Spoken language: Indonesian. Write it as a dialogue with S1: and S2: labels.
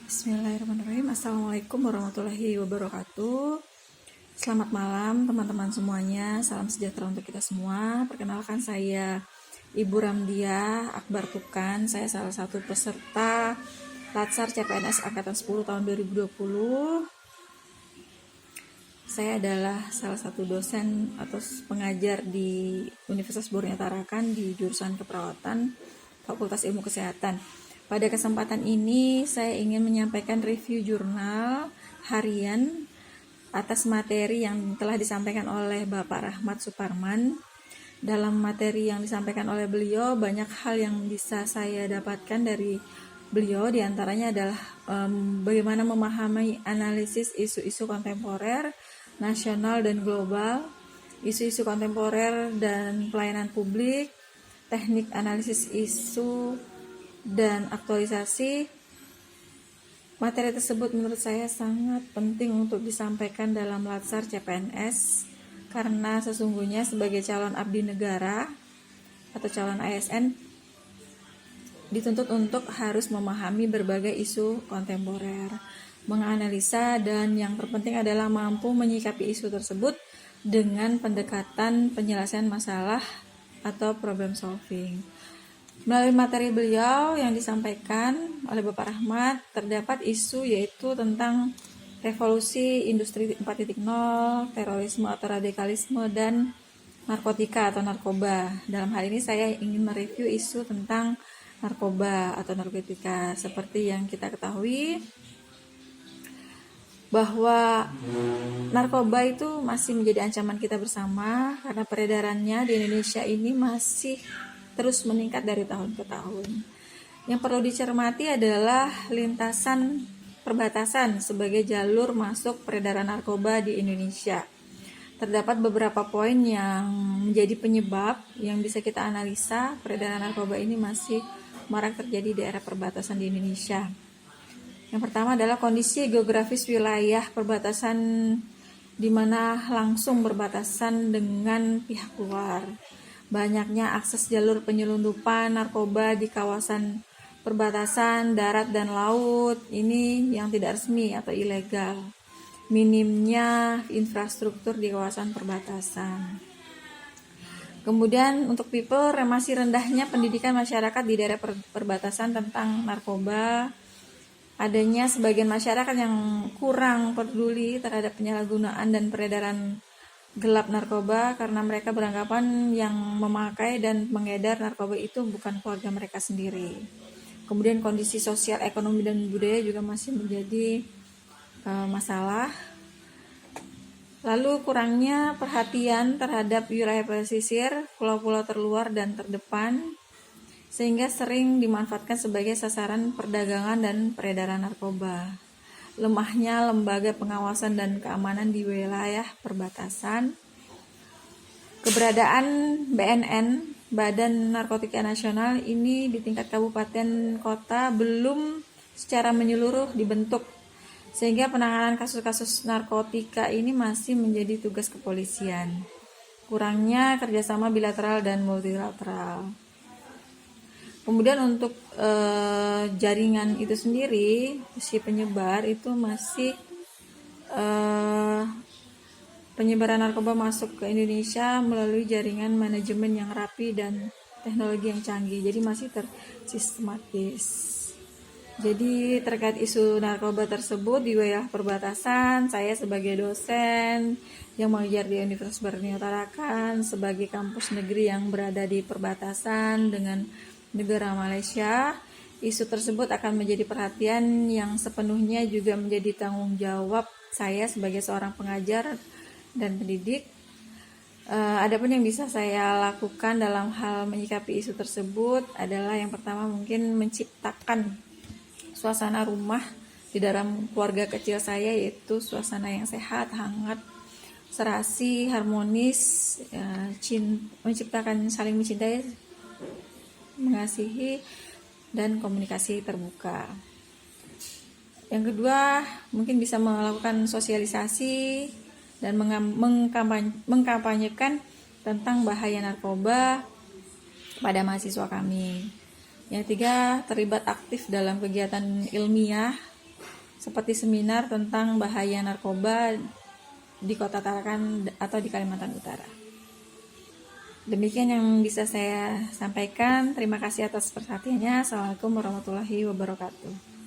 S1: Bismillahirrahmanirrahim. Assalamualaikum warahmatullahi wabarakatuh. Selamat malam teman-teman semuanya. Salam sejahtera untuk kita semua. Perkenalkan, saya Ibu Ramdia Akbar Tukan. Saya salah satu peserta Latsar CPNS Angkatan 10 tahun 2020. Saya adalah salah satu dosen atau pengajar di Universitas Borneo Tarakan di jurusan keperawatan Fakultas Ilmu Kesehatan. Pada kesempatan ini saya ingin menyampaikan review jurnal harian atas materi yang telah disampaikan oleh Bapak Rahmat Suparman. Dalam materi yang disampaikan oleh beliau, banyak hal yang bisa saya dapatkan dari beliau. Di antaranya adalah bagaimana memahami analisis isu-isu kontemporer, nasional dan global, isu-isu kontemporer dan pelayanan publik, teknik analisis isu dan aktualisasi. Materi tersebut menurut saya sangat penting untuk disampaikan dalam Latsar CPNS, karena sesungguhnya sebagai calon abdi negara atau calon ASN dituntut untuk harus memahami berbagai isu kontemporer, menganalisa, dan yang terpenting adalah mampu menyikapi isu tersebut dengan pendekatan penyelesaian masalah atau problem solving. Melalui materi beliau yang disampaikan oleh Bapak Rahmat, terdapat isu yaitu tentang revolusi industri 4.0, terorisme atau radikalisme, dan narkotika atau narkoba. Dalam hal ini saya ingin mereview isu tentang narkoba atau narkotika. Seperti yang kita ketahui bahwa narkoba itu masih menjadi ancaman kita bersama, karena peredarannya di Indonesia ini masih terus meningkat dari tahun ke tahun. Yang perlu dicermati adalah lintasan perbatasan sebagai jalur masuk peredaran narkoba di Indonesia. Terdapat beberapa poin yang menjadi penyebab yang bisa kita analisa peredaran narkoba ini masih marak terjadi di daerah perbatasan di Indonesia. Yang pertama adalah kondisi geografis wilayah perbatasan di mana langsung berbatasan dengan pihak luar. Banyaknya akses jalur penyelundupan narkoba di kawasan perbatasan darat dan laut, ini yang tidak resmi atau ilegal. Minimnya infrastruktur di kawasan perbatasan. Kemudian untuk people, masih rendahnya pendidikan masyarakat di daerah perbatasan tentang narkoba. Adanya sebagian masyarakat yang kurang peduli terhadap penyalahgunaan dan peredaran gelap narkoba, karena mereka beranggapan yang memakai dan mengedar narkoba itu bukan keluarga mereka sendiri. Kemudian kondisi sosial, ekonomi, dan budaya juga masih menjadi masalah. Lalu kurangnya perhatian terhadap wilayah pesisir, pulau-pulau terluar dan terdepan, sehingga sering dimanfaatkan sebagai sasaran perdagangan dan peredaran narkoba. Lemahnya lembaga pengawasan dan keamanan di wilayah perbatasan. Keberadaan BNN, Badan Narkotika Nasional, ini di tingkat kabupaten kota belum secara menyeluruh dibentuk, sehingga penanganan kasus-kasus narkotika ini masih menjadi tugas kepolisian. Kurangnya kerjasama bilateral dan multilateral. Kemudian untuk jaringan itu sendiri, si penyebar itu masih penyebaran narkoba masuk ke Indonesia melalui jaringan manajemen yang rapi dan teknologi yang canggih, jadi masih tersistematis. Jadi terkait isu narkoba tersebut di wilayah perbatasan, saya sebagai dosen yang mengajar di Universitas Borneo Tarakan, sebagai kampus negeri yang berada di perbatasan dengan negara Malaysia, isu tersebut akan menjadi perhatian yang sepenuhnya juga menjadi tanggung jawab saya sebagai seorang pengajar dan pendidik. Adapun yang bisa saya lakukan dalam hal menyikapi isu tersebut adalah yang pertama mungkin menciptakan suasana rumah di dalam keluarga kecil saya, yaitu suasana yang sehat, hangat, serasi, harmonis, menciptakan saling mencintai, mengasihi, dan komunikasi terbuka. Yang kedua, mungkin bisa melakukan sosialisasi dan mengkampanyekan tentang bahaya narkoba pada mahasiswa kami. Yang ketiga, terlibat aktif dalam kegiatan ilmiah seperti seminar tentang bahaya narkoba di Kota Tarakan atau di Kalimantan Utara. Demikian yang bisa saya sampaikan. Terima kasih atas perhatiannya. Assalamualaikum warahmatullahi wabarakatuh.